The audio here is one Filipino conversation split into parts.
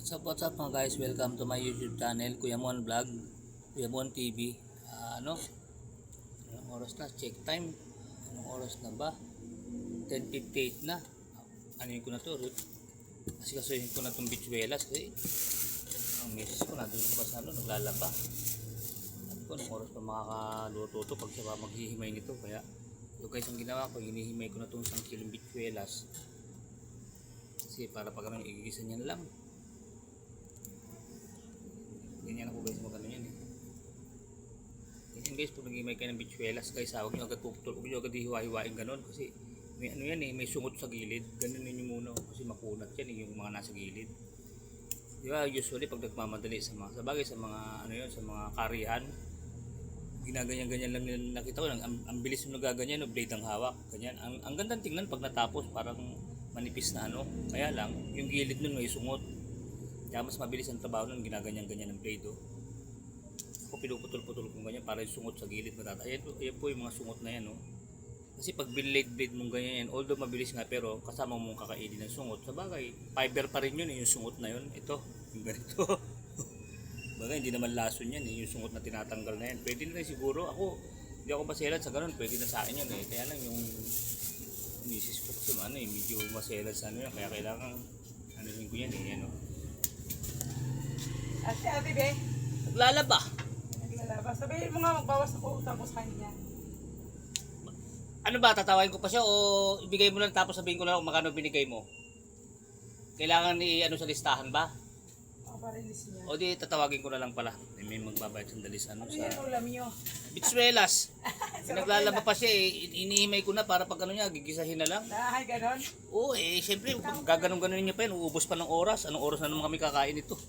What's up mga guys? Welcome to my YouTube channel, Kuya Mon Vlog, Kuya Mon TV. Anong oras na? Check time. Anong oras na ba? 10:58 na. Ano ko na to? Kasi kasuhin ko na itong bitsuelas kasi ang misis ko na doon pa sa naglalaba. Sabi ko, anong oras pa makakaluto to pag siya maghihimay nito. Kaya yung guys, ang ginawa ko, hinihimay ko na itong 1 kilong bitsuelas. Kasi para pag ano, igigisa niyan lang. Ganyan ako guys, magano yan eh. Ganyan guys, pag nag-imay kayo ng bitsuelas guys, huwag nyo agad puputol, huwag nyo agad hiwa-hiwain ganon kasi may ano yan eh, may sungot sa gilid. Ganun nyo muna kasi makunat yan eh, yung mga nasa gilid. Diba, usually pag nagmamadali sa bagay sa mga ano yun, sa mga karihan, ginaganyan-ganyan lang nila nakita ko, ang bilis yung nagaganyan, no, blade ang hawak, ganyan. Ang gandang tingnan pag natapos, parang manipis na ano, kaya lang, yung gilid nun may sungot. Kaya mas mabilis ang trabaho nun, ginaganyan-ganyan ng blade oh. Ako pinuputol-putol kong ganyan para yung sungot sa gilid matata. Ayan po yung mga sungot na yan oh. Kasi pag binlade blade mong ganyan yan, although mabilis nga pero kasama mong kakainin ng sungot. Sa bagay, fiber pa rin yun yung sungot na yun. Ito, yung ganito. Bagay, hindi naman lason yan yung sungot na tinatanggal na yan. Pwede na rin siguro. Ako, hindi ako maselan sa ganun. Pwede na sa akin yan eh. Kaya lang yung misis ko kasi ano eh, medyo maselan sa ano yan. Kaya kailangan, ano rin ko yan eh. Ano. Ate be, Naglalaba. naglalaba. Sabihin mo nga magbawas ako utang ko sa kanya. Ano ba, tatawain ko pa siya o ibigay mo lang tapos sabihin ko lang kung magkano binigay mo? Kailangan ano sa listahan ba? Ako pa rin niya. O di tatawagin ko na lang pala. May magbabayad sandali sa ano Ano sa yan ulam nyo? bitsuelas. Naglalaba pa siya eh. Inihimay ko na para pag ano niya, gigisahin na lang. Ay, ganon. Oo eh, syempre gaganong-ganon niya pa yan. Uubos pa ng oras. Anong oras na naman kami kakain ito?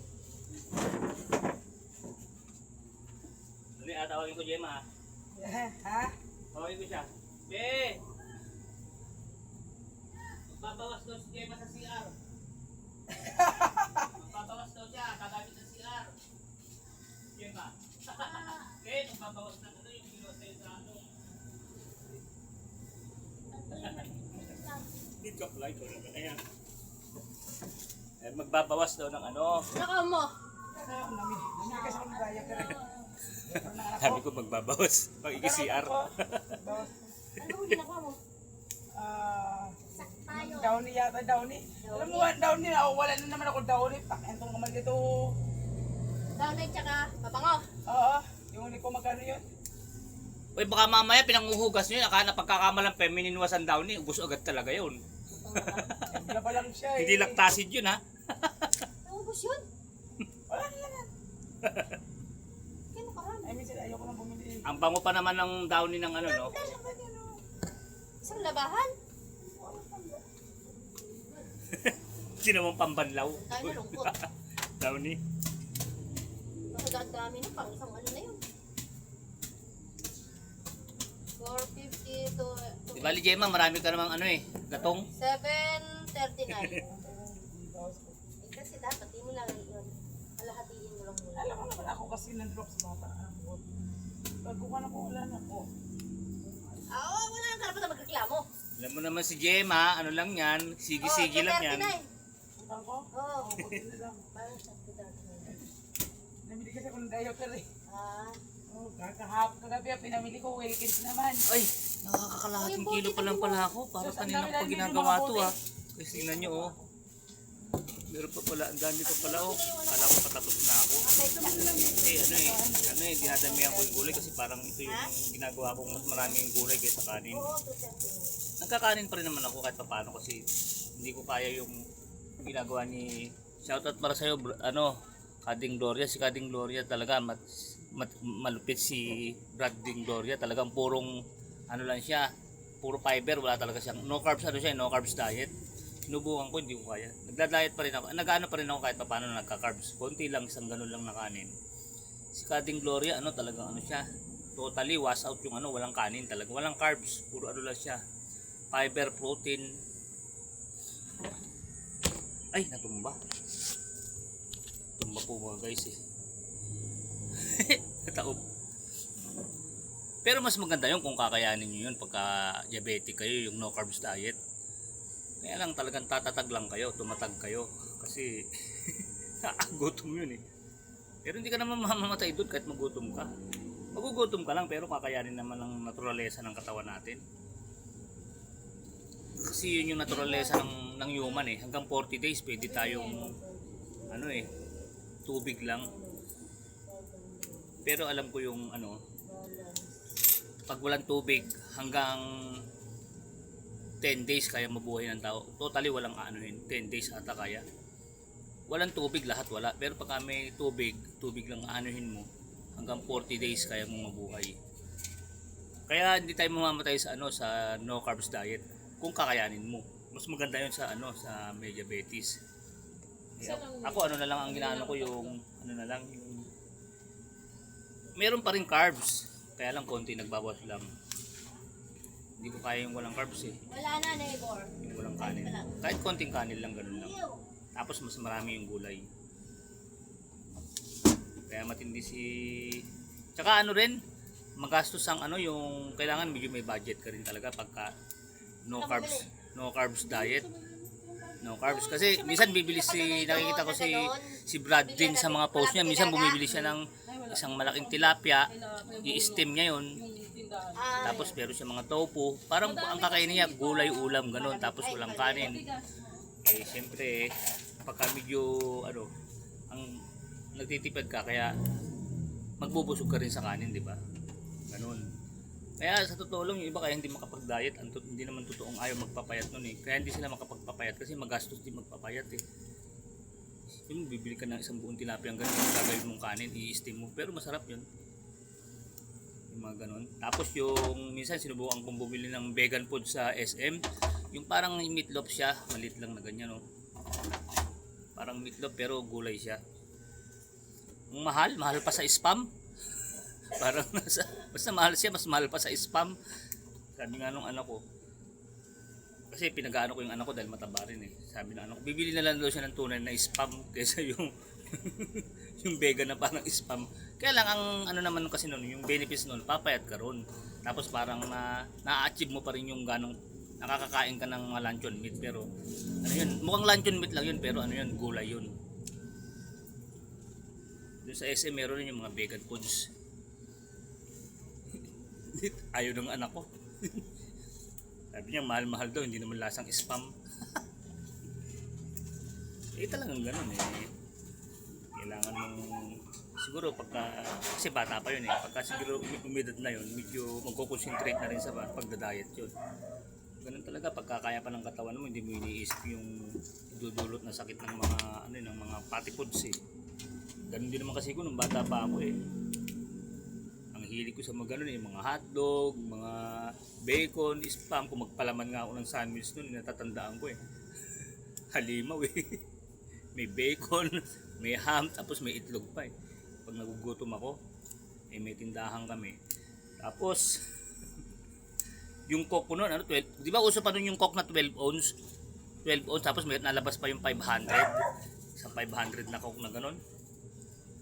Ano tawagin ko Gemma ha? Ha? Tawagin ko siya. Be! Magbabawas daw si Gemma sa CR. Magbabawas daw siya, kagamit ng CR. Gemma. Okay, magbabawas na ano yung ginawa sa'yo sa ano. Dito ka pala ito. Ayan. Magbabawas daw ng ano. Naka mo. Nami kasi ako nagaya ka rin. Sabi ko magbabawas. Pag iki-CR. Ano mo ginagawa mo? Tayo. Downy yata, downy. Alam mo, downy na. Wala na naman ako downy. Pakentong naman dito. Downlight tsaka pabango. Oo, yung huli ko magkano yun? Uy, baka mamaya pinanguhugas nyo yun. Akala pagkakamalang feminine was ang downy. Ubus agad talaga yun. Wala pa lang siya eh. Hindi lactacid yun ha. Naubos yun. Wala na naman. Kaya nakarami. Ay, minsan ayoko nang bumili. Ang bango pa naman ng downy ng ano no. Isang labahan. Sino mong pambanlaw? Tayo na lungkot. Downy. Nakadami na pang isang ano na yun. 450 to Di bali Gemma, marami ka namang ano eh. Gatong. 739. Kasi dapat hindi mo lang yun. Alahatiin mo lang muna. Alam mo naman ako kasi nandrop sa bata. Bago ka na po, wala na po. Wala nang karapat na magreklamo. Alam mo naman si Gemma, ano lang yan. Sige-sige lang yan. 39. Utang ko? Oo. Kunti na lang. Parang 739. Namili kasi ako ng diaper eh. Ah. Oh, kagabi pinamili ko Wilkins naman. Ay, nakakakalahating kilo pa lang pala ako. Para Sus, ang kanina ko dami pa lang ginagawa yung mga to bote. ah. Kasi tingnan nyo oh. Meron pa pala, ang dami pa pala oh. Kala ko patapos na ako. Dinadamihan ko yung gulay kasi parang ito yung ginagawa kong mas maraming gulay kaysa kanin. Oo, 270. Nagkakanin pa rin naman ako kahit paano kasi hindi ko kaya yung ginagawa ni shoutout para sa'yo ano Kading Gloria. Si Kading Gloria talaga malupit si Brading Gloria, talagang purong ano lang siya, puro fiber, wala talaga siyang no carbs, ano siya, no carbs diet. Sinubukan ko, hindi ko kaya. Nagda-diet pa rin ako, nag-ano pa rin ako kahit paano na nagka-carbs, konti lang, isang ganun lang na kanin. Si Kading Gloria, ano talagang ano siya, totally wash out yung ano, walang kanin talaga, walang carbs, puro ano lang siya, fiber, protein. Ay, natumba po mga guys eh. Nataob. Pero mas maganda yun kung kakayanin nyo yun pagka diabetic kayo, yung no carbs diet. Kaya lang talagang tatatag lang kayo, tumatag kayo kasi Gutom yun eh. Pero hindi ka naman mamamatay doon kahit magutom ka. Magugutom ka lang pero kakayanin naman ng naturalesa ng katawan natin. Kasi yun yung naturalesa ng human eh. Hanggang 40 days pwede tayong ano eh, tubig lang. Pero alam ko yung ano, pag walang tubig hanggang 10 days kaya mabuhay ng tao. Totally walang anuhin, 10 days ata kaya. Walang tubig, lahat wala. Pero pag may tubig, tubig lang anuhin mo, hanggang 40 days kaya mong mabuhay. Kaya hindi tayo mamamatay sa ano, sa no carbs diet kung kakayanin mo. Mas maganda 'yun sa ano, sa may diabetes. Ako ano na lang ang ginaano ko, yung ano na lang, yung meron pa rin carbs, kaya lang konti, nagbabawas lang. Hindi ko kaya yung walang carbs eh, Wala na, neighbor. yung walang kanin. Kahit konting kanin lang, ganun lang. Tapos mas marami yung gulay. Kaya matindi si... Tsaka ano rin, magastos ang ano, yung kailangan medyo may budget ka rin talaga pagka no carbs diet. No carbs kasi minsan bibili nakikita ko si Brad din sa mga post niya, minsan bumibili siya ng isang malaking tilapia, i-steam niya yun. Tapos meron siya mga tofu, parang ang kakainin niya gulay, ulam, ganun, tapos walang kanin. Eh siyempre pagka medyo ano, ang nagtitipid ka, kaya magbubusog ka rin sa kanin, di ba? Ganun. Kaya sa totoo lang, yung iba kaya hindi makapag-diet, hindi naman totoong ayaw magpapayat nun eh. Kaya hindi sila makapagpapayat kasi magastos din magpapayat eh. Yung bibili ka ng isang buong tilapia, ganun, gagawin mong kanin, i-steam mo, pero masarap yun. Yung mga ganun. Tapos yung minsan sinubukan kong bumili ng vegan food sa SM, yung parang meatloaf siya, maliit lang na ganyan, no? Parang meatloaf pero gulay siya. Ang mahal pa sa spam. Parang basta mahal siya, mas mahal pa sa spam. Sabi nga nung anak ko, kasi pinag-aano ko yung anak ko dahil mataba rin eh. Sabi ng anak ko, bibili na lang daw siya ng tunay na spam kaysa yung yung vegan na parang spam. Kaya lang ang ano naman kasi noon, yung benefits noon, papayat ka ron. Tapos parang na-achieve mo pa rin yung ganong nakakakain ka ng luncheon meat, pero ano yun, mukhang luncheon meat lang yun pero ano yun, gulay yun. Doon sa SM meron rin yung mga vegan foods. Ayaw ng anak ko. Sabi niya mahal-mahal daw, hindi naman lasang spam. Eh talagang ganun eh. Kailangan mong siguro pagka, kasi bata pa yun eh, pagka siguro umidad na yun, medyo magko-concentrate na rin sa pagda-diet yun. Ganun talaga, pagka kaya pa ng katawan mo, hindi mo iniisip yung dudulot na sakit ng mga ano, ng mga fatty foods eh. Ganun din naman kasi ko nung bata pa ako eh. Hilig ko sa mga ganun eh, mga hotdog, mga bacon, spam. Kung magpalaman nga ako ng sandwich nun, natatandaan ko eh. Halimaw eh. May bacon, may ham, tapos may itlog pa eh. Pag nagugutom ako, eh may tindahan kami. Tapos, yung coke ko nun, ano, 12, di ba uso pa nun yung coke na 12 ounce? 12 ounce, tapos may nalabas pa yung 500. Isang 500 na coke na ganun.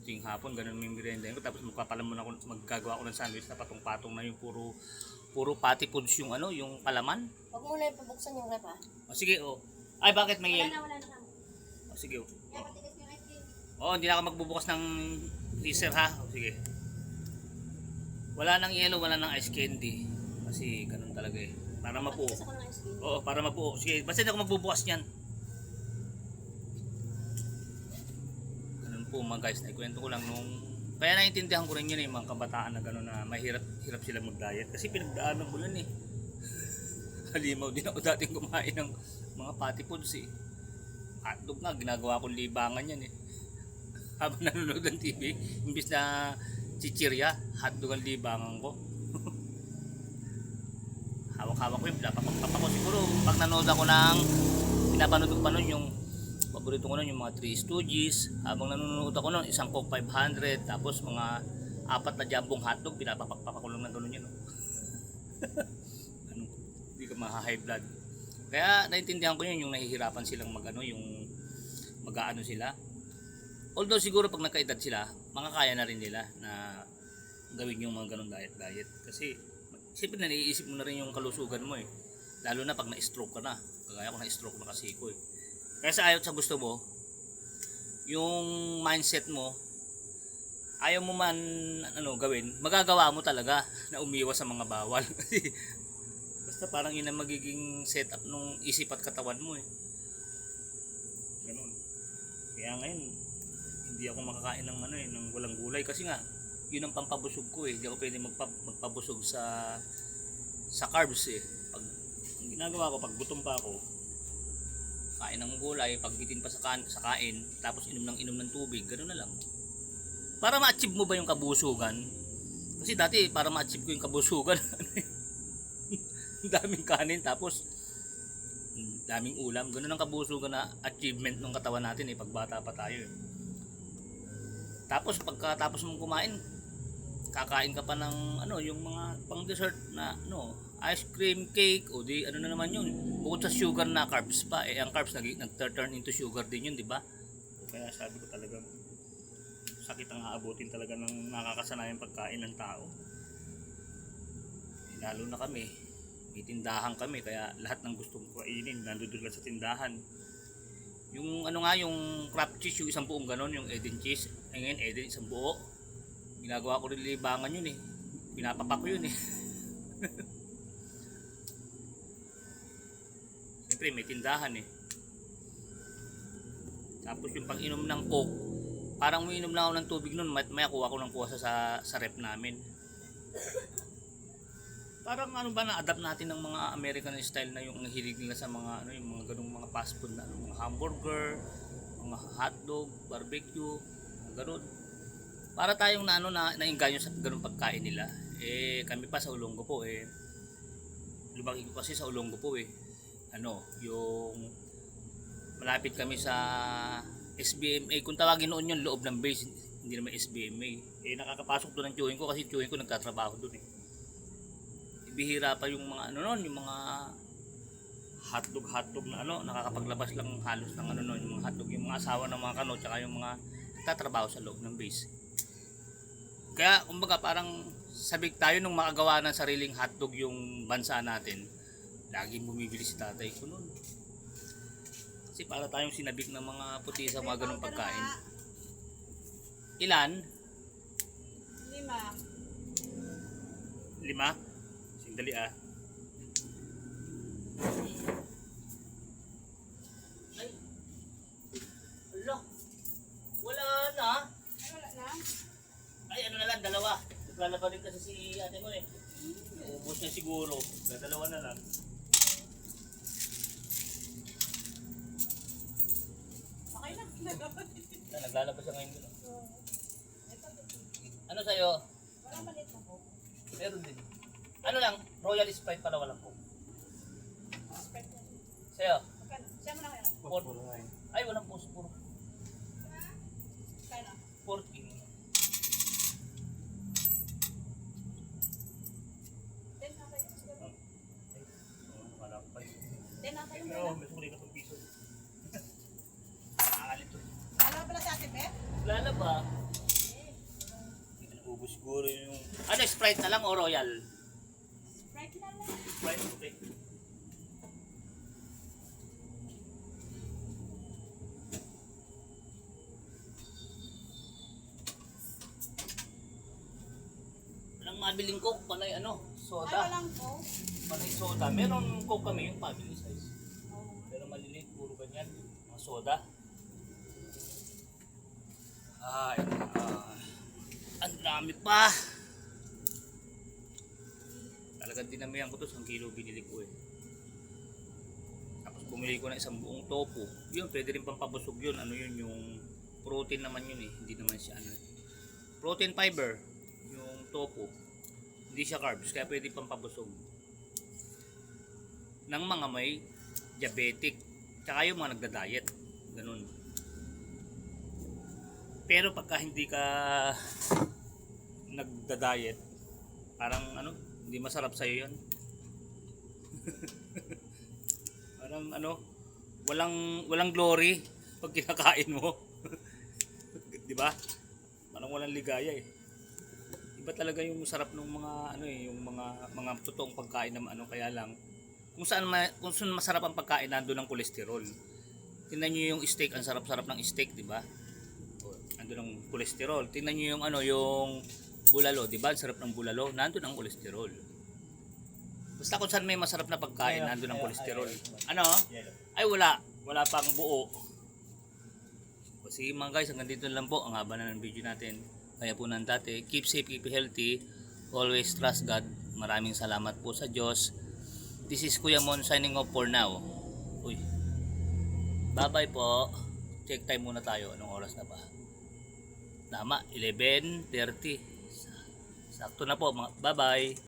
Ting hapon ganun yung merienda ko, tapos magpapalamon ako, maggagawa ako ng sandwich na patong-patong na yung puro patty foods yung ano, yung palaman. Huwag muna yung pabuksan yung rep ha. O sige, oh. Ay bakit may Wala na. O sige, oh. Kaya patigas yung ice cream. Oh, hindi na ako magbubukas ng freezer ha. O sige. Wala nang yellow, wala nang ice candy. Kasi ganun talaga eh. Para mapuo. Patigas ako ng ice cream. Oo, para mapuo. Sige, basta hindi ako magbubukas niyan. Po mga guys, naikwento ko lang nung kaya naiintindihan ko rin yun yung mga kabataan na gano'n na mahirap sila mag-diet kasi pinagdaanan ko lang eh. Halimaw din ako dating kumain ng mga patty foods eh. Hotdog nga, ginagawa kong libangan yan eh. Habang nanonood ng TV, imbis na chichirya, hotdog ang libangan ko. Hawak-hawak ko yung pinapapagpapa ko. Siguro pag nanood ako ng pinapanood ko pa nun yung paborito ko nun yung mga 3 Stooges. Habang nanonood ako nun, isang Coke 500, tapos mga 4 na jambong hotdog, pinapapagpapakulong na gano'n yan. No? Ano, hindi ka maha-high blood. Kaya naintindihan ko yun, yung nahihirapan silang mag-ano, yung mag-aano sila. Although siguro pag nagkaedad sila, makakaya na rin nila na gawin yung mga ganun diet. Kasi siyempre naiisip mo na rin yung kalusugan mo eh. Lalo na pag na-stroke ka na. Kagaya ko na-stroke na kasi ko eh. Kaya sa ayot sa gusto mo, yung mindset mo, ayaw mo man gawin, magagawa mo talaga na umiwas sa mga bawal. Basta parang yun ang magiging setup nung isip at katawan mo eh. Ganun. Kaya ngayon, hindi ako makakain ng ng walang gulay kasi nga yun ang pampabusog ko eh. Hindi ako pwede magpabusog sa carbs eh. Pag ang ginagawa ko, pag gutom pa ako, kain ng gulay, pagbitin pa sa kain, tapos inom ng tubig, gano'n na lang. Para ma-achieve mo ba yung kabusugan? Kasi dati para ma-achieve ko yung kabusugan, daming kanin tapos daming ulam. Gano'n ang kabusugan na achievement ng katawan natin eh, pagbata pa tayo eh. Tapos pagkatapos mong kumain, kakain ka pa ng yung mga pang dessert na ice cream, cake, o di na naman yun. Bukod sa sugar na carbs pa, ang carbs nag-turn into sugar din yun, di ba? Kaya sabi ko talagang sakit ang aabutin talaga ng nakakasanayang pagkain ng tao. Lalo na kami, may tindahan kami, kaya lahat ng gustong kainin nandoon lang sa tindahan. Yung yung crab cheese, yung isang buong ganon, yung Eden cheese, ngayon Eden isang buo. Ginagawa ko rin libangan yun eh. Pinapapak ko yun eh. Siyempre may tindahan eh. Tapos yung pag-inom ng Coke, parang umiinom lang ako ng tubig nun, may kuha ko ng kuha sa rep namin. Parang na-adapt natin ng mga American style na yung hilig nila sa mga yung mga ganung mga fast food na mga hamburger, mga hotdog, barbecue, ganun. Para tayong nainganyo sa ganung pagkain nila. Eh kami pa sa Olongo po eh. Lumaki ko kasi sa Olongo po eh. Yung malapit kami sa SBMA, kung tawagin noon yung loob ng base, hindi naman SBMA. Eh nakakapasok doon ng chewing ko kasi chewing ko nagtatrabaho doon eh. Bihira pa yung mga yung mga hotdog na nakakapaglabas lang halos ng yung mga hotdog, yung mga asawa ng mga kano, tsaka yung mga nagtatrabaho sa loob ng base. Kaya kumbaga parang sabik tayo nung makagawa ng sariling hotdog yung bansa natin. Laging bumibili si tatay ko noon. Kasi para tayong sinabik ng mga puti sa mga ganung pagkain. Ilan? 5. 5? Sindali ah. Ay. Ala. Wala na. Wala na. Ay na lang, 2. Naglalaba rin kasi si ate mo eh. Ubus na siguro. 2 na lang. Okay na. Naglalaba siya ngayon dun. Ano sa'yo? Wala malit na po. Meron din. Royal Sprite pala walang Coke. Sa'yo? Siya mo na ngayon. Ay, walang post puro. Kaya na. 14. 10 na kayo. Wala pa yun. 10 na kayo. Pero may sumuli ka pag piso. Nakakalito. Wala pala sa atin, eh? Lalaba. Ubus siguro yung... Sprite na lang o Royal? Sprite na lang. Sprite, okay. Walang mabiling Coke, panay soda. Ay, walang po. Panay soda. Meron Coke kami yung family size. Pero maliliit, puro ganyan. Mga soda. Ang dami pa. Talagang dinamihan ko to, 1 kilo binili ko eh. Tapos bumili ko na isang buong tofu. Yun, pwede rin pampabusog yun. Yung protein naman yun eh. Hindi naman siya protein fiber. Yung tofu. Hindi siya carbs, kaya pwede pampabusog. Ng mga may diabetic. Tsaka yung mga nagda-diet. Ganun. Pero pagka hindi ka nagda-diet, parang hindi masarap sa'yo yan. Parang walang glory pag kinakain mo. Di ba? Parang walang ligaya eh. Iba talaga yung sarap ng mga yung mga totoong pagkain na kaya lang kung saan masarap ang pagkain nandoon ang kolesterol. Tingnan niyo yung steak, ang sarap-sarap ng steak, di ba? Nandun ang kolesterol. Tingnan nyo yung ano, yung bulalo, di ba? Ang sarap ng bulalo, nandun ang kolesterol. Basta kung saan may masarap na pagkain, nandun ang kolesterol. Ano? Ay wala. Wala pang buo. O sige mga guys, hanggang dito lang po. Ang haba na ng video natin. Kaya po nang dati, keep safe, keep healthy. Always trust God. Maraming salamat po sa Diyos. This is Kuya Mon signing off for now. Uy. Bye-bye po. Check time muna tayo. Anong oras na ba? Tama, 11:30. Sakto na po. Bye-bye.